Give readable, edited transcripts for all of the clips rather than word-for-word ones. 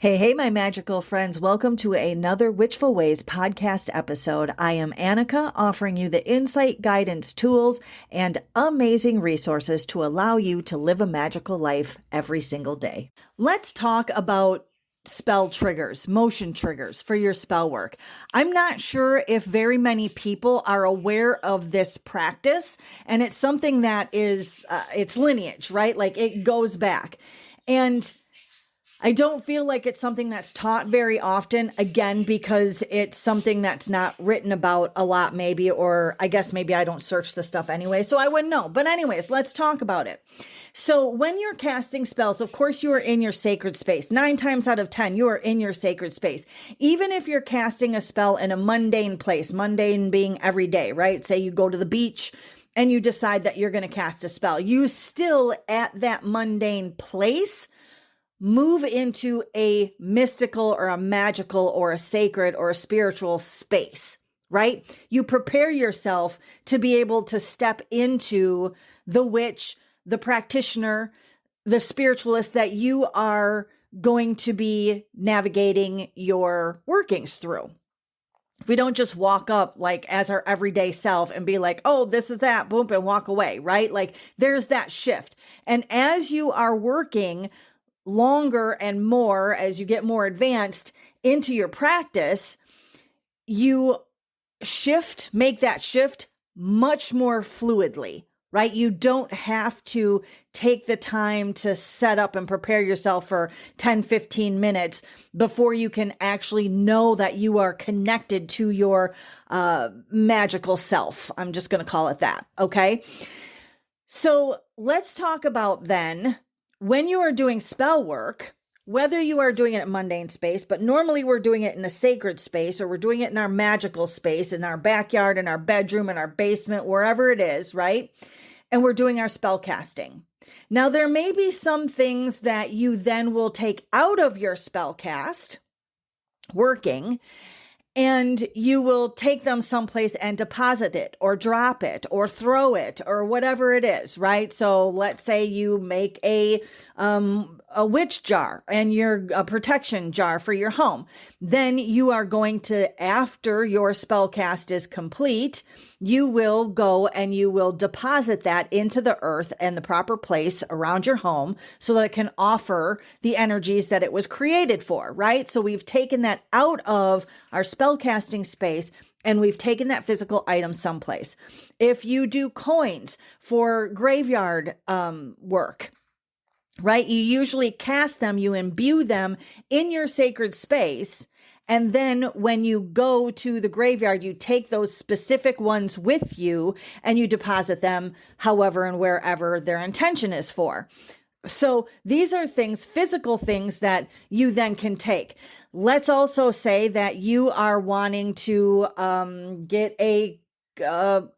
Hey, my magical friends. Welcome to another Witchful Ways podcast episode. I am Annika, offering you the insight, guidance, tools, and amazing resources to allow you to live a magical life every single day. Let's talk about spell triggers, motion triggers for your spell work. I'm not sure if very many people are aware of this practice, and it's something that is, it's lineage, right? Like it goes back. And I don't feel like it's something that's taught very often, again, because it's something that's not written about a lot, maybe, or I guess maybe I don't search the stuff anyway, so I wouldn't know. But anyways, let's talk about it. So when you're casting spells, of course, you are in your sacred space. 9 times out of 10, you are in your sacred space. Even if you're casting a spell in a mundane place, mundane being every day, right? Say you go to the beach and you decide that you're going to cast a spell. You still, at that mundane place, move into a mystical or a magical or a sacred or a spiritual space, right? You prepare yourself to be able to step into the witch, the practitioner, the spiritualist that you are going to be navigating your workings through. We don't just walk up like as our everyday self and be like, oh, this is that, boom, and walk away, right? Like there's that shift. And as you are working longer and more, as you get more advanced into your practice, you make that shift much more fluidly, right? You don't have to take the time to set up and prepare yourself for 10, 15 minutes before you can actually know that you are connected to your magical self. I'm just going to call it that. Okay. So let's talk about then, when you are doing spell work, whether you are doing it in mundane space, but normally we're doing it in a sacred space, or we're doing it in our magical space, in our backyard, in our bedroom, in our basement, wherever it is, right? And we're doing our spell casting. Now, there may be some things that you then will take out of your spell cast working, and you will take them someplace and deposit it or drop it or throw it or whatever it is, right? So let's say you make a witch jar and a protection jar for your home. Then you are going to, after your spell cast is complete, you will go and you will deposit that into the earth and the proper place around your home so that it can offer the energies that it was created for, right? So we've taken that out of our spell casting space and we've taken that physical item someplace. If you do coins for graveyard work, right? You usually cast them, you imbue them in your sacred space. And then when you go to the graveyard, you take those specific ones with you and you deposit them however and wherever their intention is for. So these are things, physical things that you then can take. Let's also say that you are wanting to get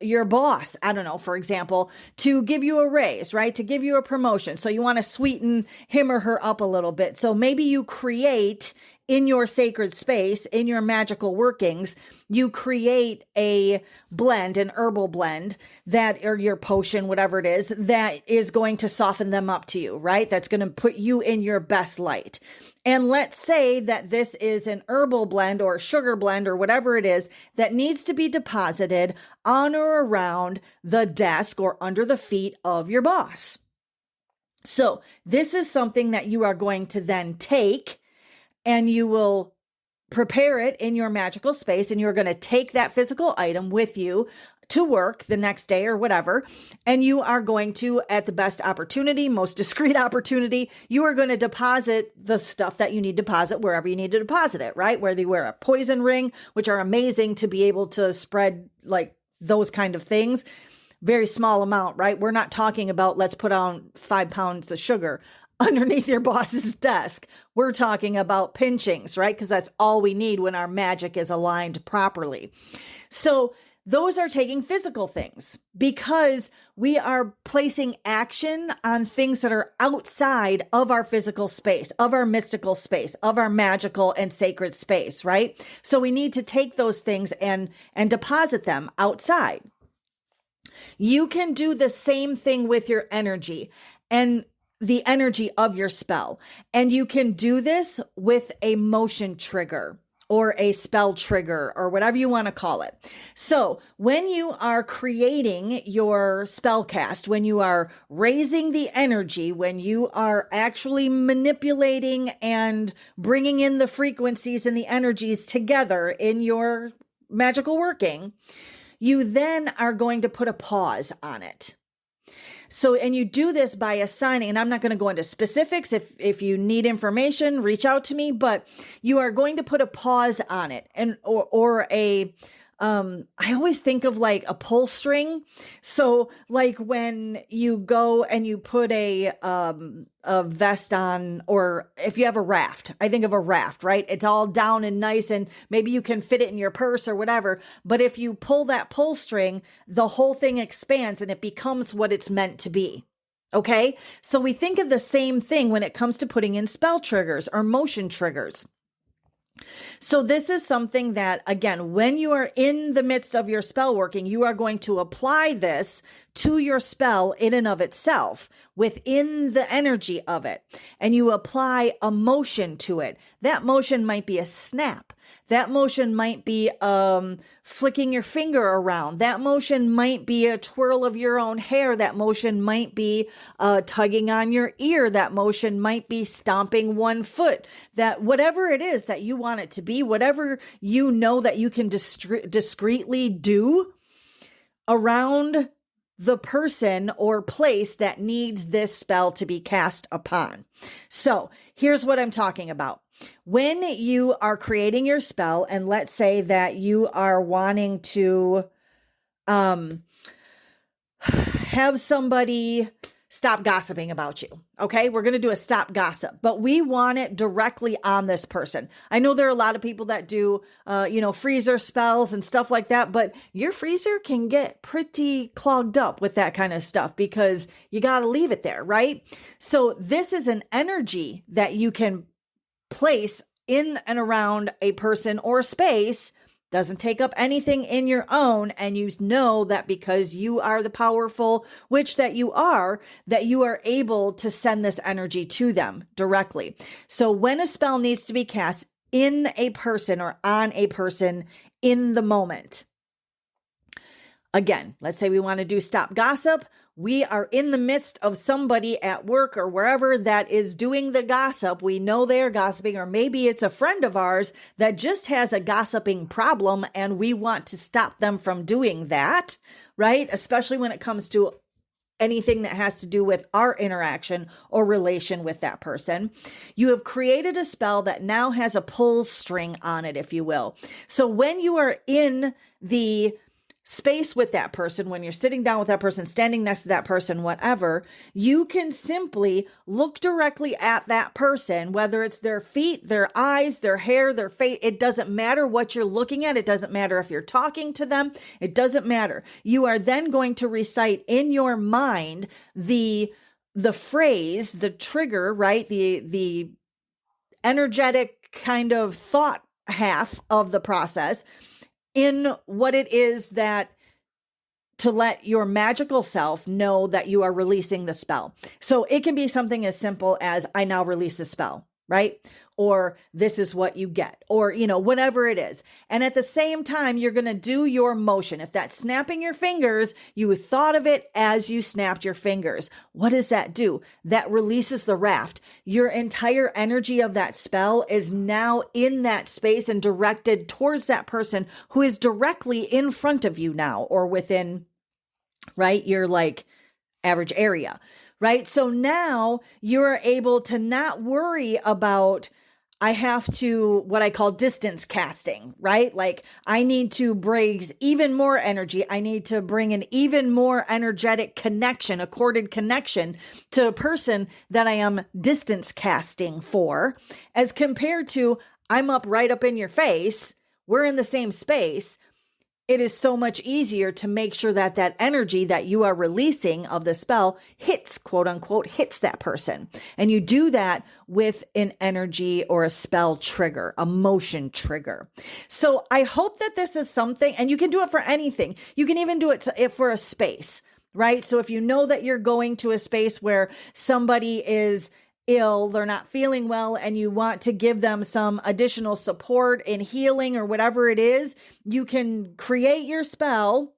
your boss, I don't know, for example, to give you a raise, right? To give you a promotion. So you want to sweeten him or her up a little bit. So maybe you create in your sacred space, in your magical workings, you create a blend, an herbal blend that, or your potion, whatever it is, that is going to soften them up to you, right? That's going to put you in your best light. And let's say that this is an herbal blend or sugar blend or whatever it is that needs to be deposited on or around the desk or under the feet of your boss. So this is something that you are going to then take and you will prepare it in your magical space, and you're going to take that physical item with you to work the next day or whatever. And you are going to, at the best opportunity, most discreet opportunity, you are going to deposit the stuff that you need to deposit wherever you need to deposit it, right? Whether you wear a poison ring, which are amazing to be able to spread like those kind of things. Very small amount, right? We're not talking about let's put on 5 pounds of sugar underneath your boss's desk. We're talking about pinchings, right? Because that's all we need when our magic is aligned properly. So those are taking physical things because we are placing action on things that are outside of our physical space, of our mystical space, of our magical and sacred space, right? So we need to take those things and deposit them outside. You can do the same thing with your energy. And the energy of your spell. And you can do this with a motion trigger or a spell trigger or whatever you want to call it. So when you are creating your spell cast, when you are raising the energy, when you are actually manipulating and bringing in the frequencies and the energies together in your magical working, you then are going to put a pause on it. So, and you do this by assigning, and I'm not going to go into specifics. If you need information, reach out to me, but you are going to put a pause on it or a, I always think of like a pull string. So like when you go and you put a vest on, or if you have a raft, I think of a raft, right? It's all down and nice, and maybe you can fit it in your purse or whatever. But if you pull that pull string, the whole thing expands and it becomes what it's meant to be. Okay. So we think of the same thing when it comes to putting in spell triggers or motion triggers. So this is something that, again, when you are in the midst of your spell working, you are going to apply this to your spell in and of itself, within the energy of it. And you apply a motion to it. That motion might be a snap. That motion might be flicking your finger around. That motion might be a twirl of your own hair. That motion might be tugging on your ear. That motion might be stomping one foot. That whatever it is that you want it to be, whatever you know that you can discreetly do around the person or place that needs this spell to be cast upon. So here's what I'm talking about. When you are creating your spell, and let's say that you are wanting to have somebody stop gossiping about you. Okay, we're going to do a stop gossip, but we want it directly on this person. I know there are a lot of people that do, freezer spells and stuff like that, but your freezer can get pretty clogged up with that kind of stuff because you got to leave it there, right? So this is an energy that you can place in and around a person or space. Doesn't take up anything in your own, and you know that because you are the powerful witch that you are able to send this energy to them directly. So when a spell needs to be cast in a person or on a person in the moment, again, let's say we want to do stop gossip. We are in the midst of somebody at work or wherever that is doing the gossip. We know they're gossiping, or maybe it's a friend of ours that just has a gossiping problem and we want to stop them from doing that, right? Especially when it comes to anything that has to do with our interaction or relation with that person. You have created a spell that now has a pull string on it, if you will. So when you are in the space with that person, when you're sitting down with that person, standing next to that person, whatever, you can simply look directly at that person, whether it's their feet, their eyes, their hair, their face. It doesn't matter what you're looking at. It doesn't matter if you're talking to them. It doesn't matter. You are then going to recite in your mind the phrase, the trigger, right? The energetic kind of thought half of the process, in what it is that to let your magical self know that you are releasing the spell. So it can be something as simple as, I now release the spell, right? Or this is what you get, or, whatever it is. And at the same time, you're going to do your motion. If that's snapping your fingers, you thought of it as you snapped your fingers. What does that do? That releases the raft. Your entire energy of that spell is now in that space and directed towards that person who is directly in front of you now, or within, right, your like average area, right? So now you're able to not worry about, I have to, what I call distance casting, right? Like I need to bring even more energy. I need to bring an even more energetic connection, a corded connection to a person that I am distance casting for, as compared to I'm right up in your face. We're in the same space. It is so much easier to make sure that that energy that you are releasing of the spell hits, quote unquote, hits that person. And you do that with an energy or a spell trigger, a motion trigger. So I hope that this is something, and you can do it for anything. You can even do it for a space, right? So if you know that you're going to a space where somebody is ill, they're not feeling well, and you want to give them some additional support in healing or whatever it is, you can create your spell,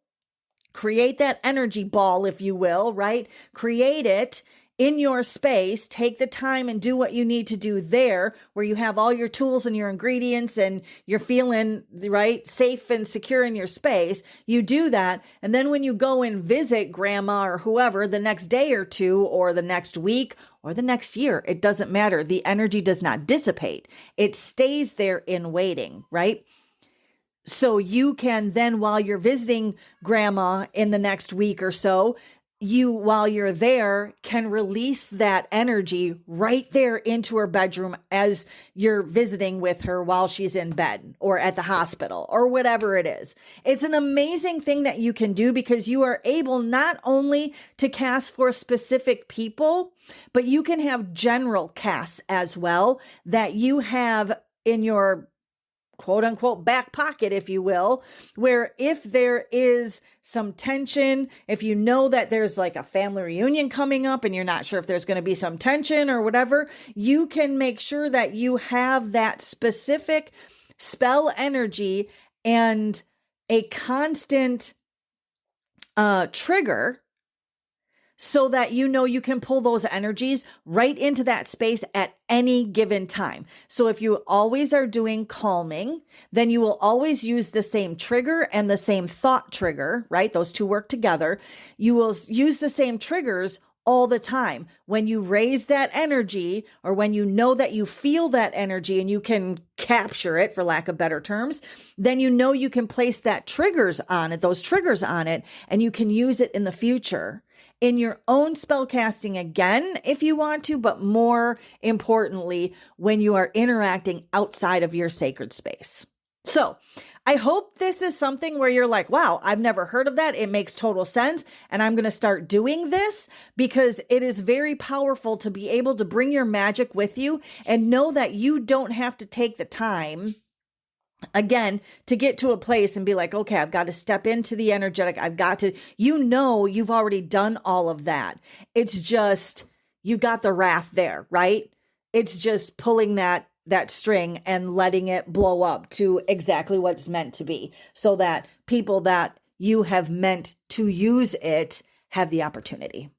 create that energy ball, if you will, right? Create it in your space, take the time and do what you need to do there where you have all your tools and your ingredients and you're feeling right, safe and secure in your space. You do that. And then when you go and visit grandma or whoever the next day or two or the next week or the next year, it doesn't matter. The energy does not dissipate. It stays there in waiting, right? So you can then, while you're visiting grandma in the next week or so, you, while you're there, can release that energy right there into her bedroom as you're visiting with her while she's in bed or at the hospital or whatever it is. It's an amazing thing that you can do because you are able not only to cast for specific people, but you can have general casts as well that you have in your quote unquote back pocket, if you will, where if there is some tension, if you know that there's like a family reunion coming up and you're not sure if there's going to be some tension or whatever, you can make sure that you have that specific spell energy and a constant trigger so that you know you can pull those energies right into that space at any given time. So if you always are doing calming, then you will always use the same trigger and the same thought trigger, right? Those two work together. You will use the same triggers all the time. When you raise that energy or when you know that you feel that energy and you can capture it, for lack of better terms, then you know you can place that triggers on it, those triggers on it, and you can use it in the future in your own spell casting again, if you want to, but more importantly, when you are interacting outside of your sacred space. So I hope this is something where you're like, wow, I've never heard of that. It makes total sense. And I'm going to start doing this because it is very powerful to be able to bring your magic with you and know that you don't have to take the time again, to get to a place and be like, okay, I've got to step into the energetic. I've got to, you've already done all of that. It's just, you got the wrath there, right? It's just pulling that string and letting it blow up to exactly what it's meant to be so that people that you have meant to use it have the opportunity.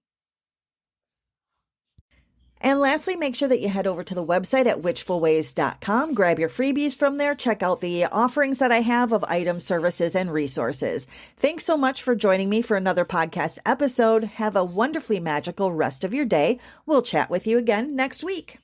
And lastly, make sure that you head over to the website at witchfulways.com. Grab your freebies from there. Check out the offerings that I have of items, services, and resources. Thanks so much for joining me for another podcast episode. Have a wonderfully magical rest of your day. We'll chat with you again next week.